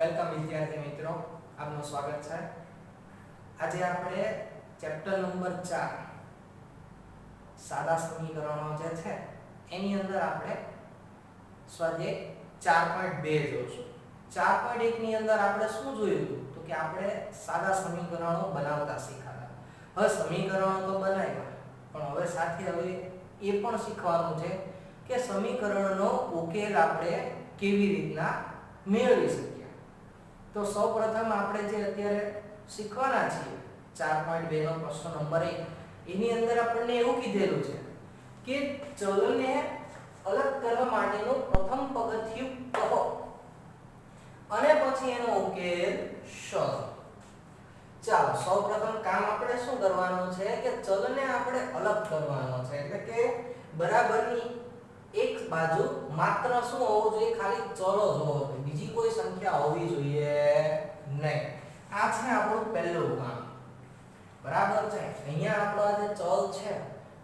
Welcome વિદ્યાર્થી મિત્રો, આપનું સ્વાગત છે। આજે આપણે ચેપ્ટર નંબર 4 સાદા સમીકરણો જે છે એની અંદર આપણે સ્વાધ્યાય 4.2 જોઈશું। 4.1 ની અંદર આપણે શું જોયું હતું તો કે આપણે સાદા સમીકરણો બનાવતા શીખ્યા। હવે સમીકરણો તો બનાવ્યા પણ હવે સાથે હવે એ પણ શીખવાનું છે કે સમીકરણનો ઉકેલ આપણે કેવી રીતના મેળવી શકીએ। तो સૌપ્રથમ આપણે જે અત્યારે શીખવાના છીએ 4.2 નો પ્રશ્ન નંબર 1 એની અંદર આપણને એવું કીધેલું છે કે ચલને અલગ કરવા માટેનું પ્રથમ પગથિયું કહો અને પછી એનો ઉકેલ શોધો। ચાલો સૌપ્રથમ કામ આપણે શું કરવાનું છે કે ચલને આપણે અલગ કરવાનો છે, એટલે કે બરાબરની એક બાજુ માત્ર શું હોવું જોઈએ, ખાલી ચલો જ હોવો જોઈએ, બીજી કોઈ સંખ્યા હોવી જોઈએ નહીં। આ છે આપણું પહેલું કામ, બરાબર છે। અહીંયા આપણો આ જે ચલ છે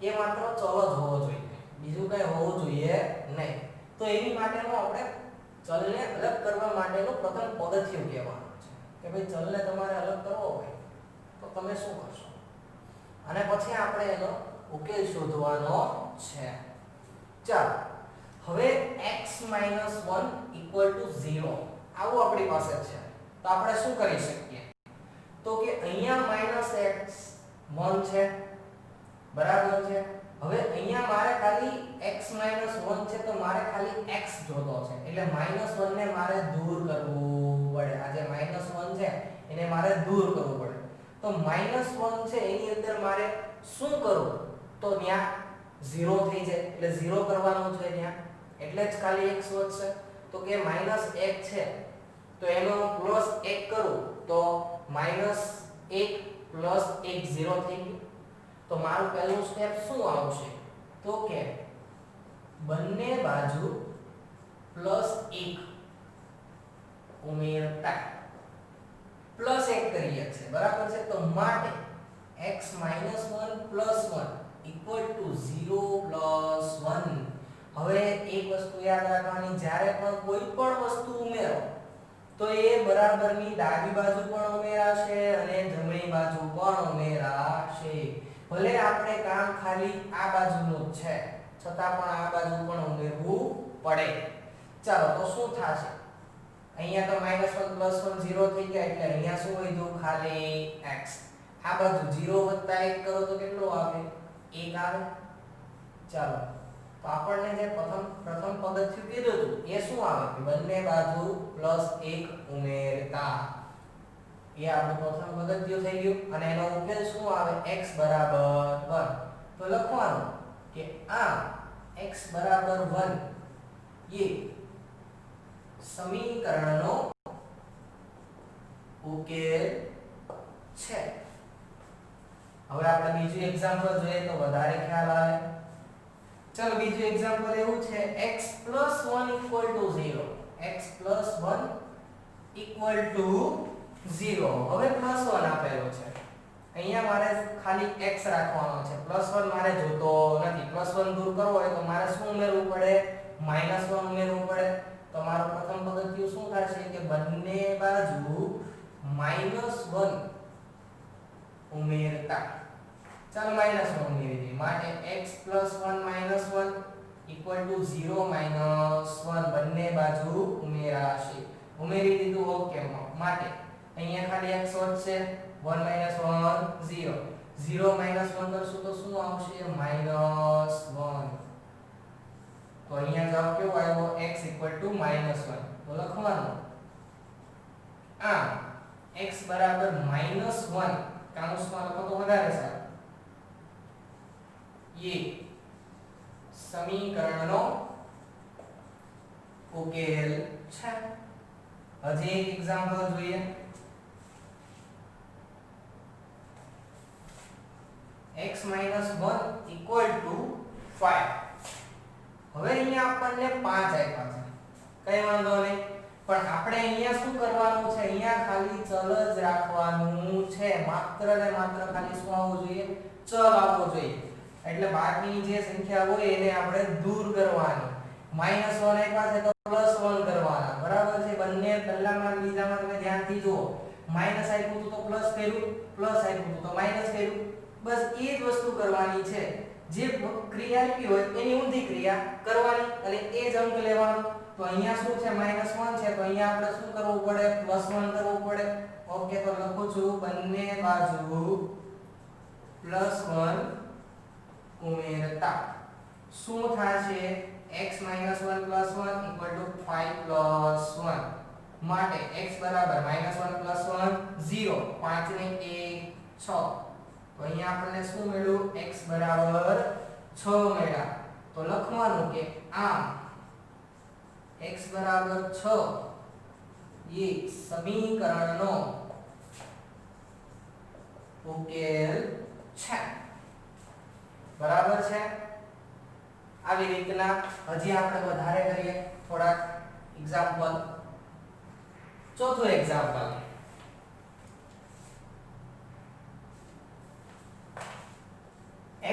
એ માત્ર ચલ જ હોવો જોઈએ, બીજું કઈ હોવું જોઈએ નહીં। તો એની માટેનું આપણે ચલને અલગ કરવા માટેનું પ્રથમ પગથિયું કહેવાનું છે કે ભાઈ ચલને તમારે અલગ કરવો હોય તો તમે શું કરશો અને પછી આપણે એનો ઉકેલ શોધવાનો છે। ચાલો હવે x - 1 = 0 આવું આપણી પાસે છે તો આપણે શું કરી શકીએ તો કે અહીંયા -x 1 છે, બરાબર છે। હવે અહીંયા મારે ખાલી x - 1 છે તો મારે ખાલી x જોતો છે, એટલે -1 ને મારે દૂર કરવું પડે। આ જે -1 છે એને મારે દૂર કરવું પડે, તો -1 છે એની અંદર મારે શું કરવું તો ત્યાં 0 થઈ જાય, એટલે 0 કરવાનું છે ત્યાં, એટલે જ ખાલી x વધશે। તો કે -1 છે તો એનો +1 કરું તો -1 + 1 0 થઈ ગયું। તો મારું પહેલું સ્ટેપ શું આવશે તો કે બંને બાજુ +1 ઉમેરતા +1 કરીએ છે, બરાબર છે। તો માટે x - 1 + 1 = 0 + 1। હવે એક વસ્તુ યાદ રાખવાની, જ્યારે પણ કોઈ પણ વસ્તુ ઉમેરો તો એ બરાબરની ડાબી બાજુ પણ ઉમેરાશે અને જમણી બાજુ પણ ઉમેરાશે। ભલે આપણે કામ ખાલી આ બાજુનું જ છે છતાં પણ આ બાજુ પણ ઉમેરવું પડે। ચાલો તો શું થશે, અહીંયા તો -1 + 1 0 થઈ ગયા, એટલે અહીંયા શું વધ્યું ખાલી x। આ બાજુ 0 + 1 કરો તો કેટલું આવે 1 આવે। ચાલો તો આપણને જે પ્રથમ પગથિયું કીધું હતું એ શું આવે કે બંને બાજુ +1 ઉમેરતા, એ આપણું પ્રથમ પગથિયું થઈ ગયું। અને એનો ઉકેલ શું આવે x = 1। તો લખવાનું કે આ x = 1 એ સમીકરણનો ઉકેલ છે। હવે આપણે બીજું એક્ઝામ્પલ જોઈએ તો વધારે ખ્યાલ આવે। ચલો બીજું એક્ઝામ્પલ એવું છે x + 1 = 0, x + 1 = 0। હવે +1 આપેલો છે, અહીંયા મારે ખાલી x રાખવાનો છે, +1 મારે જોતો નથી। +1 દૂર કરવો હોય તો મારે શું ઉમેરવું પડે -1 ઉમેરવું પડે। તો મારું પ્રથમ પગથિયું શું થશે કે બંને બાજુ -1 ઉમેરતા, ચાલો -1 ઉમેરી દઈએ, માટે x + 1 - 1 = 0 - 1 બંને બાજુ ઉમેરાશે। ઉમેરી દીધું, ઓકે। માટે અહીંયા ખાલી x વધશે, 1 - 1 0, 0 - 1 કરશું તો શું આવશે -1। તો અહીંયા જવાબ કેવો આવ્યો x = -1। તો લખવાનું આ x = -1 કાઉન્સમાં લખો તો વધારે સારું, ये સમીકરણનો ઉકેલ છે। હજી એક એક્ઝામ્પલ જોઈએ, x - 1 = 5। હવે અહીંયા આપણને 5 આપ્યા છે, કઈ વાંધો નહીં, પણ આપણે અહીંયા શું કરવાનું છે, અહીંયા ખાલી ચલ જ રાખવાનું છે, માત્ર ને માત્ર ખાલી શું આવવું જોઈએ ચલ આવવો જોઈએ। એટલે બાકીની જે સંખ્યા હોય એને આપણે દૂર કરવાની। માઈનસ 1 આપ્યા છે તો પ્લસ 1 કરવાના, બરાબર છે? બંને પહેલામાં અને બીજામાં તમે ધ્યાનથી જુઓ, માઈનસ આપ્યું હતું તો પ્લસ કર્યું, પ્લસ આપ્યું હતું તો માઈનસ કર્યું, બસ એ જ વસ્તુ કરવાની છે. જે ક્રિયા આપી હોય એની ઊંધી ક્રિયા કરવાની અને એ જ અંક લેવાનો. તો અહીંયા શું છે, -1 છે, તો અહીંયા આપણે શું કરવું પડે, +1 કરવું પડે. ઓકે, તો લખું છું બંને બાજુ +1 ઉમેરતા શું થશે, x - 1 + 1 = 5 + 1 માટે x બરાબર -1 + 1 0, 5 ને 1 6. તો અહીંયા આપણને શું મળ્યું, x બરાબર 6 મળ્યા. તો લખવાનું કે આમ x બરાબર 6 એ સમીકરણનો ઉકેલ છે. બરાબર છે? આવી રીતના હજી આપણે વધારે કરીએ થોડાક એક્ઝામ્પલ. ચોથું એક્ઝામ્પલ,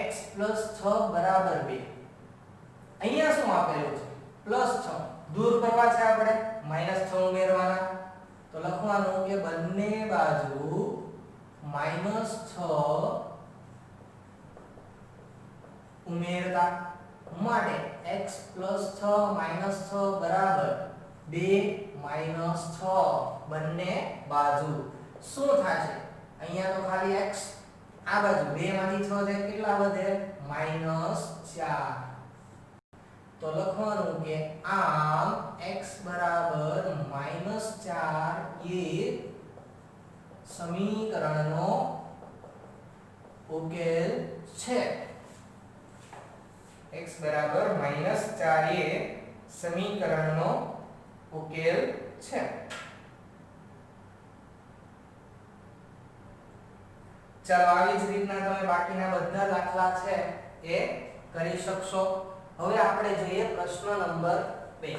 x + 6 બરાબર 2. અહીંયા શું આપેલું છે, +6 દૂર કરવા છે, આપણે -6 ઉમેરવાના. તો લખવાનું કે બંને બાજુ -6 ઉમેરતા માટે x + 6 - 6 બરાબર 2 - 6 બંને બાજુ શું થશે, અહીંયા તો ખાલી x, આ બાજુ 2 માંથી 6 જાય કેટલા વધે, -4. તો લખવાનું કે આમ x બરાબર -4 એ સમીકરણનો ઉકેલ છે. x બરાબર -4 એ સમીકરણનો ઉકેલ છે. ચાલો આવી જ રીતના તમે બાકીના બધા દાખલા છે એ કરી શકશો. હવે આપણે જોઈએ પ્રશ્ન નંબર 2.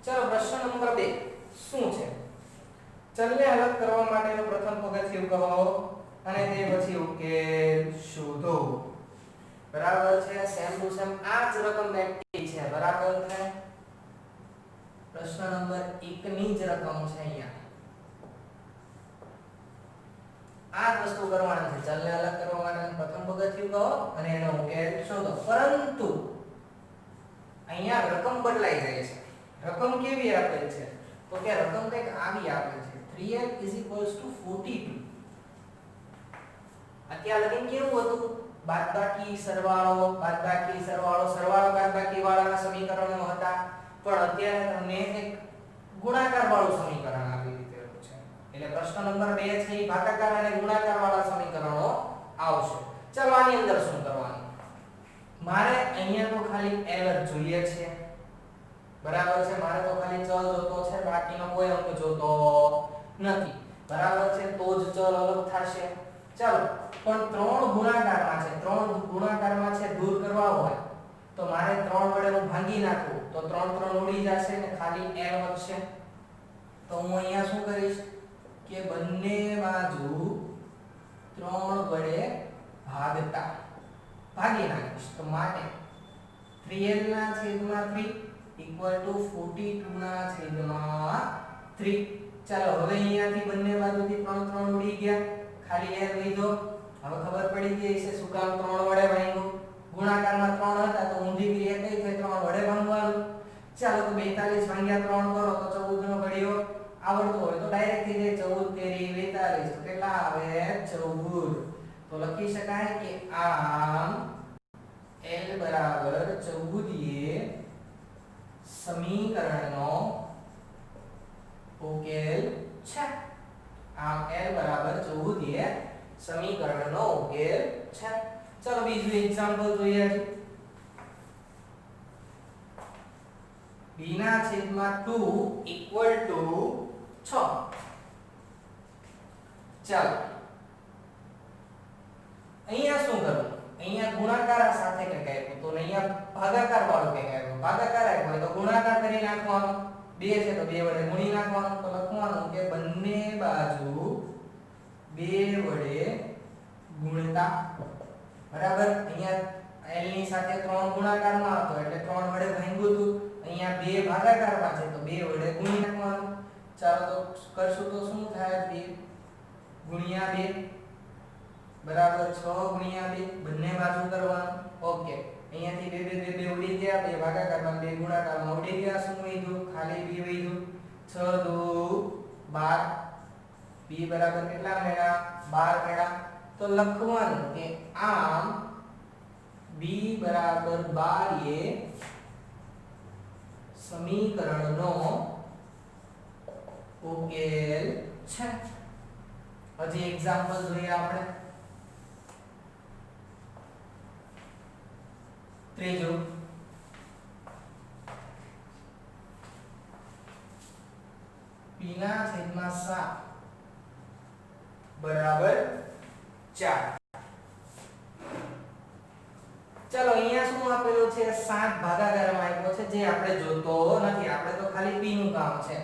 ચાલો પ્રશ્ન નંબર 2 શું છે, ચલને અલગ કરવા માટેનું પ્રથમ પગથિયું કહો અને તે પછી ઉકેલ શોધો. બરાબર છે? સેમ ટુ સેમ આ જ રકમ બેઠી છે. બરાબર છે? પ્રશ્ન નંબર 1 ની જ રકમ છે. અહીંયા આ જ વસ્તુ કરવાની છે, ચલને અલગ કરવા માટેનું પ્રથમ પગથિયું કહો અને એનો ઉકેલ શોધો. પરંતુ અહીંયા રકમ બદલાઈ જાય છે. રકમ કેવી આપેલ છે, તો કે રકમ કંઈક આવી આપેલ છે, 3l = 42. અત્યાર લગી કેવું હતું, બાદબાકી સરવાળો, બાદબાકી સરવાળો, સરવાળો બાદબાકી વાળાના સમીકરણો હતા. પણ અત્યારે તમને એક ગુણાકાર વાળું સમીકરણ આપી દીધેલું છે. એટલે પ્રશ્ન નંબર 2 છે એ ભાગાકાર અને ગુણાકાર વાળા સમીકરણો આવશે. ચાલો આની અંદર શું કરવાનું, મારે અહીંયા તો ખાલી l જ જોઈએ છે. બરાબર છે? મારે તો ખાલી ચલ જોતો છે, બાકીનો કોઈ અંક જોતો નથી. બરાબર છે? તો જ ચલ અલગ થશે. ચાલો, પણ 3 ગુણાકારમાં છે, 3 ગુણાકારમાં છે, દૂર કરવા હોય તો મારે 3 વડે હું ભાંગી નાખું તો 3 3 ઉડી જશે ને ખાલી l વધશે. તો હું અહીંયા શું કરીશ કે બંને બાજુ 3 વડે ભાગી નાખીશ. તો માટે 3l ના છેદમાં 3 = 42 ના છેદમાં 3. ચાલો હવે અહીંયાથી બંને બાજુથી 3 3 ઉડી ગયા, ખાલી l લીધો. હવે ખબર પડી ગઈ છે શું કામ 3 વડે ભાંગ્યું, ગુણાકારમાં 3 હતા તો ઊંધી ક્રિયા કઈ થઈ, 3 વડે ભાંગવાનું. ચાલો તો 42 ભાગ્યા 3 કરો તો 14 નો ઘડિયો આવડતો હોય તો ડાયરેક્ટ થઈ જાય, 14 તેરી 42 તો કેટલા આવે, 14. તો લખી શકાય કે આમ l બરાબર 14 એ સમીકરણનો ઉકેલ છે. આમ l બરાબર 14 એ સમીકરણનો ઉકેલ છે. ચાલો બીજું એક્ઝામ્પલ જોઈએ. b ના છેદમાં 2 = 6. ચાલો અહીંયા શું કરવું, અહીંયા ગુણાકાર સાથે કંઈક આપ્યું તો અહીંયા ભાગાકાર વાળું કંઈક આપ્યું, ભાગાકાર આપ્યો હોય તો ગુણાકાર કરી નાખવાનો, 2 છે તો 2 વડે ગુણી નાખવાનું. તો લખવાનું કે બંને બાજુ 2 વડે ગુણતા બરાબર અહીંયા l ની સાથે 3 ગુણાકારમાં હતો એટલે 3 વડે ભાંગ્યું હતું અહીંયા 2 ભાગાકારમાં છે તો 2 વડે ગુણી નાખવાનું ચાલો તો કરશું તો શું થાય 2 ગુણ્યા 2 બરાબર 6 ગુણ્યા 2 બંને બાજુ કરવાનું ઓકે અહીંયાથી 2 ઉડી ગયા 2 ભાગાકારમાં 2 ગુણાકારમાં ઉડી ગયા શું વધ્યું ખાલી 2 વધ્યું 6 2 12 b બરાબર કેટલા મળ્યા 12 મળ્યા તો લખવાનું કે આમ b બરાબર 12 એ સમીકરણનો ઉકેલ છે હજી એક્ઝામ્પલ જોઈએ આપણે ત્રીજું p ના છેદમાં 7 બરાબર 4 ચલો અહીંયા શું આપેલું છે 7 ભાગાકારમાં આપ્યો છે જે આપણે જોતો નથી આપણે તો ખાલી p નું કામ છે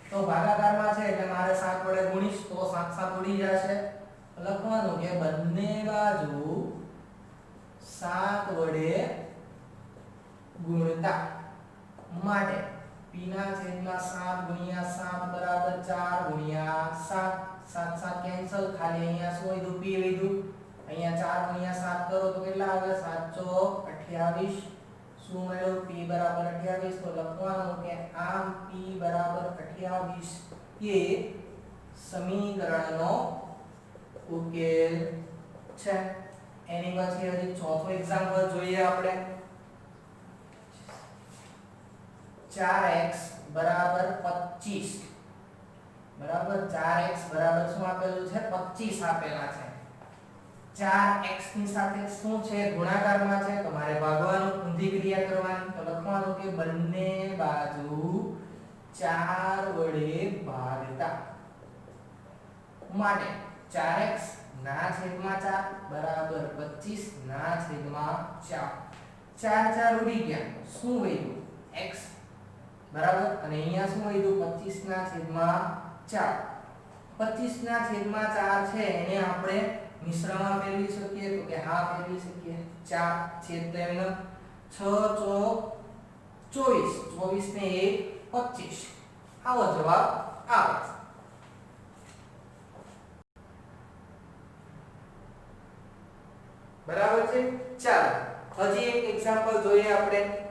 તો ભાગાકારમાં છે એટલે મારે 7 વડે ગુણીશ તો 7 7 ઉડી જશે લખવાનું કે બંને બાજુ 7 વડે ગુણતા માટે p ના છેદમાં 7 ગુણ્યા 7 બરાબર 4 ગુણ્યા 7 7 7 કેન્સલ ખાલી અહીંયા શું વધ્યું p વધ્યું અહીંયા 4 ગુણ્યા 7 કરો તો કેટલા આવે 7 ચોક 28 શું મળ્યું p બરાબર 28 તો લખવાનું કે આમ p બરાબર 28 એ સમીકરણનો ઉકેલ છે એની પછી હજી ચોથો એક્ઝામ્પલ જોઈએ આપણે 4x બરાબર 25 બરાબર 4x બરાબર શું આપેલું છે 25 આપેલા છે 4x ની સાથે શું છે ગુણાકારમાં છે તો મારે ભાગવાનું ઊંધી ક્રિયા કરવાની તો લખવાનું કે બંને બાજુ 4 વડે ભાગતા માટે 4x ના છેદમાં 4 બરાબર 25 ના છેદમાં 4 4 4 ઉડી ગયા શું વધ્યું x બરાબર અને અહીંયા શું વધ્યું 25 ના છેદમાં 4 25 ના છેદમાં 4 છે એને આપણે મિશ્રમાં ફેરવી શકીએ તો કે હા ફેરવી શકીએ 4 છેદ તો એમને 6 ચોક 24 24 ને 1 25 આવો જવાબ આવે બરાબર છે ચાલો હજી એક એક્ઝામ્પલ જોઈએ આપણે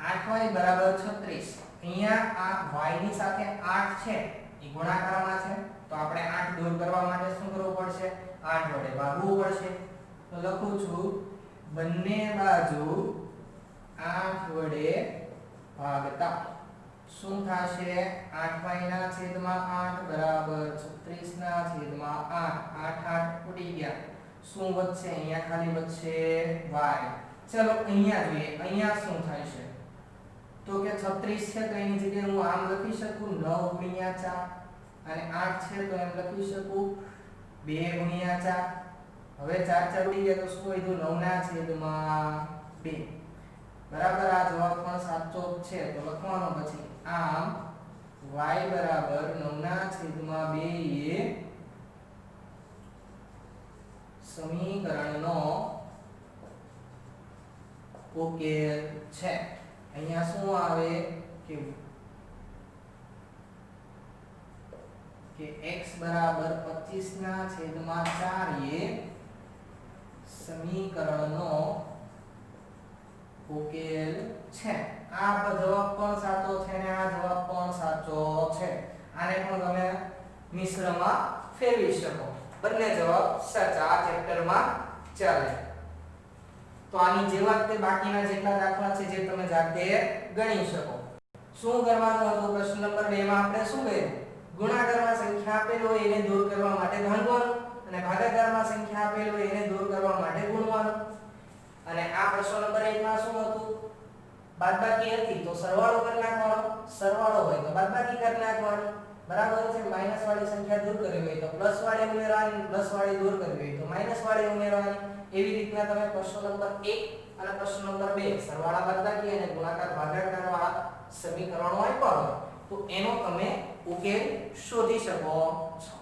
8y બરાબર 36 અહીંયા આ y ની સાથે 8 છે એ ગુણાકારમાં છે તો આપણે 8 દૂર કરવા માટે શું કરવું પડશે 8 વડે ભાગવું પડશે તો લખું છું બંને બાજુ 8 વડે ભાગતા શું થશે 8y ના છેદમાં 8 બરાબર 36 ના છેદમાં 8 8 8 ઉડી ગયા શું વધશે અહીંયા ખાલી વધશે y ચલો અહીંયા જોઈએ અહીંયા શું થશે તો કે 36 છે તો એની જગ્યાએ હું આમ લખી શકું 9 ગુણ્યા 4 અને 8 છે તો એમ લખી શકું 2 ગુણ્યા 4 હવે 4 4 ઉડી ગયા તો શું વધ્યું 9 ના છેદમાં 2 બરાબર આ જવાબ પણ સાચો છે તો લખવાનો પછી આમ y બરાબર 9 ના છેદમાં 2 એ સમીકરણનો ઉકેલ છે અહીંયા શું આવે કે x બરાબર 25 ના છેદમાં 4 એ સમીકરણનો ઉકેલ છે આ જવાબ પણ સાચો છે અને આ જવાબ પણ સાચો છે આને પણ તમે મિશ્રમાં ફેરવી શકો બંને જવાબ સાચા આ ચેપ્ટરમાં ચાલે તો આની જેવા તે બાકીના જેટલા દાખલા છે જે તમે જાતે ગણી શકો શું કરવાનું હતું પ્રશ્ન નંબર 2 માં આપણે શું કર્યું ગુણાકારમાં સંખ્યા આપેલ હોય એને દૂર કરવા માટે ભાગવાનું અને ભાગાકારમાં સંખ્યા આપેલ હોય એને દૂર કરવા માટે ગુણવાનું અને આ પ્રશ્ન નંબર 1 માં શું હતું બાદબાકી હતી તો સરવાળો કરી નાખવાનો સરવાળો હોય તો બાદબાકી કરી નાખવાની બરાબર છે માઈનસ વાળી સંખ્યા દૂર કરવી હોય તો પ્લસ વાળી ઉમેરવાની પ્લસ વાળી દૂર કરવી હોય તો માઈનસ વાળી ઉમેરવાની એવી રીતના તમે પ્રશ્ન નંબર 1 અને પ્રશ્ન નંબર 2 સરવાળા બાદબાકી અને ગુણાકાર ભાગાકાર વાળા સમીકરણો આપ્યા હોય તો એનો તમે ઉકેલ શોધી શકો છો